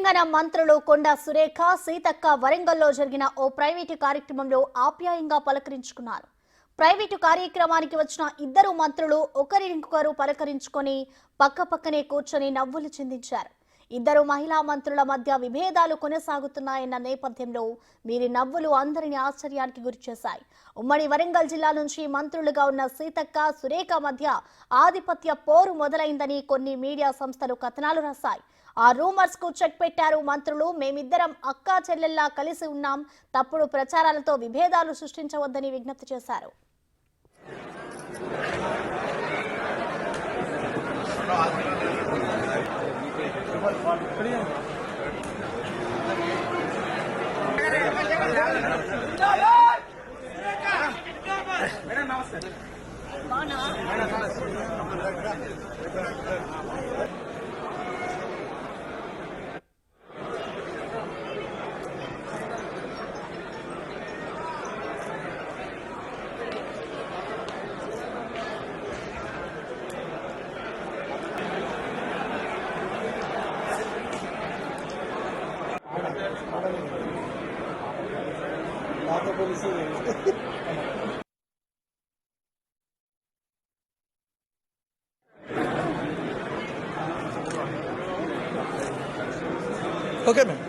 తెలంగాణ మంత్రులు కొండా సురేఖ, సీతక్క వరంగల్లో జరిగిన ఓ ప్రైవేటు కార్యక్రమంలో ఆప్యాయంగా పలకరించుకున్నారు. ప్రైవేటు కార్యక్రమానికి వచ్చిన ఇద్దరు మంత్రులు ఒకరికొకరు పలకరించుకొని పక్కపక్కనే కూర్చొని నవ్వులు చిందించారు. ఇద్దరు మహిళా మంత్రుల మధ్య విభేదాలు కొనసాగుతున్నాయన్న నేపథ్యంలో వీరి నవ్వులు అందరినీ ఆశ్చర్యానికి గురిచేశాయి. ఉమ్మడి వరంగల్ జిల్లా నుంచి మంత్రులుగా ఉన్న సీతక్క, సురేఖ మధ్య ఆధిపత్య పోరు మొదలైందని కొన్ని మీడియా సంస్థలు కథనాలు రాశాయి. ఆ రూమర్స్ కు చెక్ పెట్టారు మంత్రులు. మేమిద్దరం అక్కా చెల్లెల్లా కలిసి ఉన్నాం, తప్పుడు ప్రచారాలతో విభేదాలు సృష్టించవద్దని విజ్ఞప్తి చేశారు. Okay, ma'am.